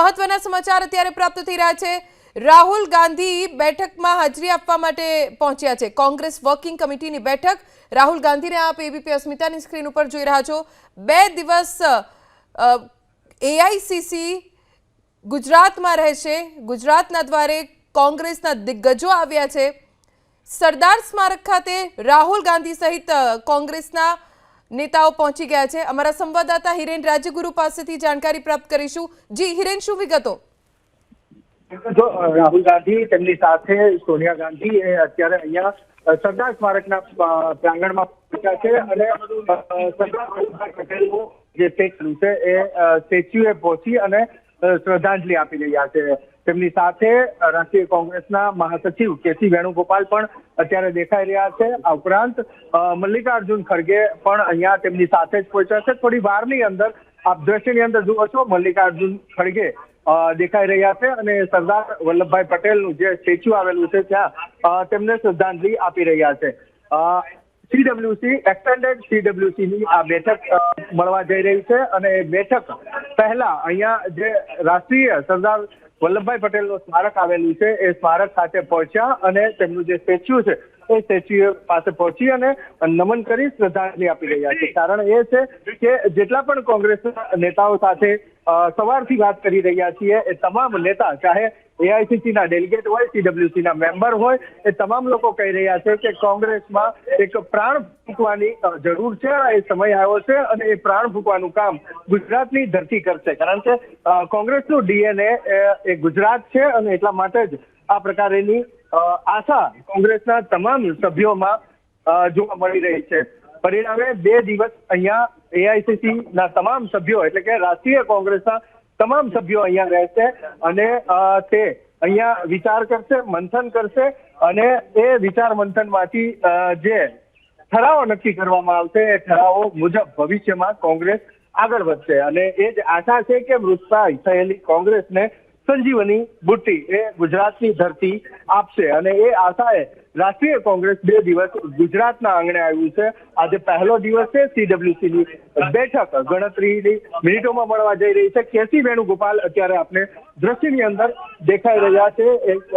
મહત્વના સમાચાર અત્યારે પ્રાપ્ત થઈ રહ્યા છે। રાહુલ ગાંધી બેઠકમાં હાજરી આપવા માટે પહોંચ્યા છે। કોંગ્રેસ વર્કિંગ કમિટીની બેઠક। રાહુલ ગાંધીને આપ એબીપી અસ્મિતાની સ્ક્રીન ઉપર જોઈ રહ્યા છો। 2 દિવસ એઆઈસીસી ગુજરાતમાં રહેશે। ગુજરાતના દ્વારે કોંગ્રેસના દિગ્ગજો આવ્યા છે। સરદાર સ્મારક ખાતે રાહુલ ગાંધી સહિત કોંગ્રેસના नेताओं पहुंची गया है। अमरा संवाददाता हिरेन राजगुरु पासेथी जानकारी प्राप्त करीशुं। जी हिरेन, शुं विगतो? जो राहुल गांधी તેમની સાથે સોનિયા ગાંધી એ અત્યારે અહીંયા સરદાર સ્મારકના પ્રાંગણમાં પહોંચ્યા છે અને સરદાર વલ્લભભાઈ પટેલનું જે સ્ટેચ્યુ છે એ સ્ટેચ્યુએ પહોંચી અને શ્રદ્ધાંજલિ આપી રહ્યા છે। તેમની સાથે રાષ્ટ્રીય કોંગ્રેસના મહાસચિવ કેસી વેણુગોપાલ પણ અત્યારે દેખાઈ રહ્યા છે। આ ઉપરાંત મલ્લિકાર્જુન ખડગે પણ અહીંયા તેમની સાથે જ પહોંચ્યા છે। થોડી વારની અંદર આપ દ્રશ્યની અંદર જુઓ છો, મલ્લિકાર્જુન ખડગે દેખાઈ રહ્યા છે અને સરદાર વલ્લભભાઈ પટેલનું જે સ્ટેચ્યુ આવેલું છે ત્યાં તેમને શ્રદ્ધાંજલિ આપી રહ્યા છે। સીડબ્લ્યુસી એક્સટેન્ડેડ સીડબ્લ્યુસીની આ બેઠક મળવા જઈ રહી છે અને બેઠક પહેલા અહીંયા જે રાષ્ટ્રીય સરદાર વલ્લભભાઈ પટેલનું સ્મારક આવેલું છે એ સ્મારક ખાતે પહોંચ્યા અને તેમનું જે સ્ટેચ્યુ છે એ સ્ટેચ્યુ પાસે પહોંચી અને નમન કરી શ્રદ્ધાંજલિ આપી રહ્યા છે। કારણ એ છે કે જેટલા પણ કોંગ્રેસના નેતાઓ સાથે સવારથી વાત કરી રહ્યા છીએ એ તમામ નેતા, ચાહે એઆઈસીસીના ડેલિગેટ હોય, સીડબ્લ્યુસીના મેમ્બર હોય, એ તમામ લોકો કહી રહ્યા છે કે કોંગ્રેસમાં એક પ્રાણ ફૂંકવાની જરૂર છે। એ સમય આવ્યો છે અને એ પ્રાણ ફૂંકવાનું કામ ગુજરાતની ધરતી કરશે। કારણ કે કોંગ્રેસનું ડીએનએ એ ગુજરાત છે અને એટલા માટે જ આ પ્રકારની આશા કોંગ્રેસના તમામ સભ્યોમાં જોવા મળી રહી છે। પરિણામે 2 દિવસ અહીંયા એઆઈસીસીના તમામ સભ્યો એટલે કે રાષ્ટ્રીય કોંગ્રેસના તમામ સભ્યો અહીંયા રહેશે અને તે અહીંયા વિચાર કરશે, મંથન કરશે અને એ વિચાર મંથનમાંથી જે ઠરાવો નક્કી કરવામાં આવશે એ ઠરાવો મુજબ ભવિષ્યમાં કોંગ્રેસ આગળ વધશે અને એ જ આશા છે કે મૃતપ્રાય થયેલી કોંગ્રેસને સંજીવની બુટ્ટી એ ગુજરાતની ધરતી આપશે અને એ આશાએ રાષ્ટ્રીય કોંગ્રેસ 2 દિવસ ગુજરાતના આંગણે આવ્યું છે। આજે પહેલો દિવસ છે। સીડબ્લ્યુસીની બેઠક ગણતરીની મિનિટોમાં મળવા જઈ રહી છે। કેસી વેણુગોપાલ અત્યારે આપણે દ્રશ્યની અંદર દેખાઈ રહ્યા છે। એક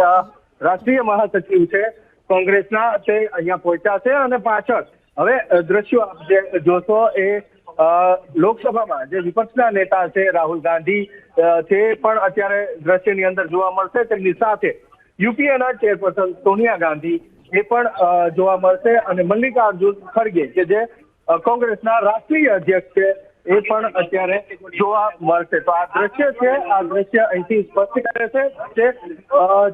રાષ્ટ્રીય મહાસચિવ છે કોંગ્રેસના, તે અહીંયા પહોંચ્યા છે અને પાછળ હવે દ્રશ્યો આપ જે જોશો એ લોકસભામાં જે વિપક્ષના નેતા છે રાહુલ ગાંધી તે પણ અત્યારે દ્રશ્યની અંદર જોવા મળશે। તેમની સાથે યુપીએના ચેરપર્સન સોનિયા ગાંધી એ પણ જોવા મળશે અને મલ્લિકાર્જુન ખડગે કે જે કોંગ્રેસના રાષ્ટ્રીય અધ્યક્ષ છે એ પણ અત્યારે જોવા મળશે। તો આ દ્રશ્ય છે, આ દ્રશ્ય અહીંથી સ્પષ્ટ કરે છે કે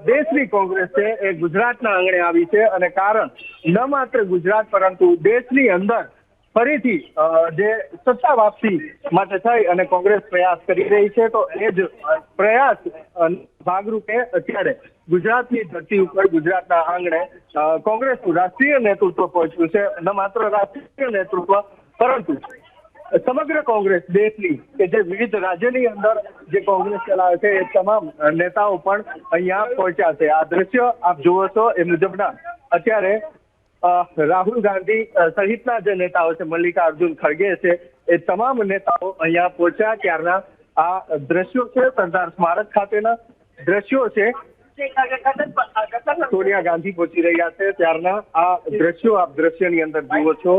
દેશની કોંગ્રેસ છે એ ગુજરાતના આંગણે આવી છે અને કારણ ન માત્ર ગુજરાત પરંતુ દેશની અંદર ફરીથી જે સત્તા વાપસી માટે થઈ અને કોંગ્રેસ પ્રયાસ કરી રહી છે તો એ જ પ્રયાસ ભાગરૂપે અત્યારે ગુજરાતની ધરતી ઉપર ગુજરાતના આંગણે કોંગ્રેસનું રાષ્ટ્રીય નેતૃત્વ પહોંચ્યું છે। ન માત્ર રાષ્ટ્રીય નેતૃત્વ પરંતુ સમગ્ર કોંગ્રેસ દેશની કે જે વિવિધ રાજ્યની અંદર જે કોંગ્રેસ ચલાવે છે એ તમામ નેતાઓ પણ અહીંયા પહોંચ્યા છે। આ દ્રશ્ય આપ જુઓ છો એ મુજબના અત્યારે રાહુલ ગાંધી સહિતના જે નેતાઓ છે, મલ્લિકાર્જુન ખડગે છે, એ તમામ નેતાઓ અહીંયા પહોંચ્યા ત્યારના આ દ્રશ્યો છે। સરદાર સ્મારક ખાતેના દ્રશ્યો છે। સોનિયા ગાંધી પહોંચી રહ્યા છે ત્યારના આ દ્રશ્યો આપ દ્રશ્યની અંદર જુઓ છો।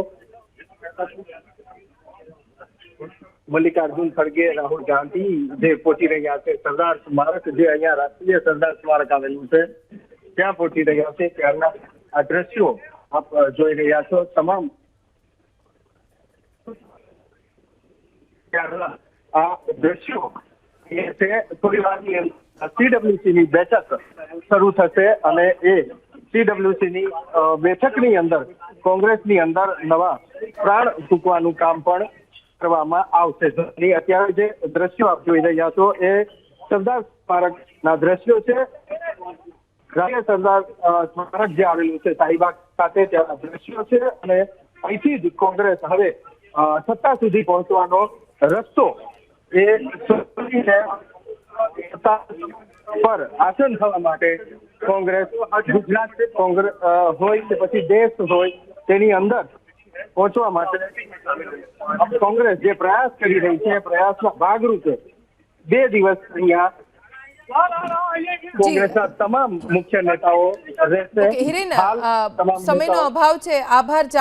મલ્લિકાર્જુન ખડગે, રાહુલ ગાંધી જે પહોંચી રહ્યા છે સરદાર સ્મારક, જે અહીંયા રાષ્ટ્રીય સરદાર સ્મારક આવેલું છે ત્યાં પહોંચી રહ્યા છે ત્યારના આ દ્રશ્યો આપ જોઈ રહ્યા છો। તમામ આ દ્રશ્યો એ છે થોડી વારની અંદર સીડબ્લ્યુસીની બેઠક શરૂ થશે અને એ સીડબ્લ્યુસીની બેઠકની અંદર કોંગ્રેસની અંદર નવા પ્રાણ ફૂંકવાનું કામ પણ કરવામાં આવશે। અત્યારે જે દ્રશ્યો આપ જોઈ રહ્યા છો એ સરદાર સ્મારકના દ્રશ્યો છે। રાષ્ટ્રીય સરદાર સ્મારક જે આવેલું છે શાહીબાગ ખાતે ત્યાંના દ્રશ્યો છે અને અહીંથી જ કોંગ્રેસ હવે સત્તા સુધી પહોંચવાનો રસ્તો એ સત્તા પર આસન થવા માટે કોંગ્રેસ ગુજરાત કોંગ્રેસ હોય કે પછી દેશ હોય તેની અંદર પહોંચવા માટે કોંગ્રેસ જે પ્રયાસ કરી રહી છે એ પ્રયાસના ભાગરૂપે 2 દિવસ અહીંયા કોંગ્રેસના તમામ મુખ્ય નેતાઓ રહેશે. હિરેન, હાલ તમામ સમયનો નેતાઓ અભાવ છે. આભાર.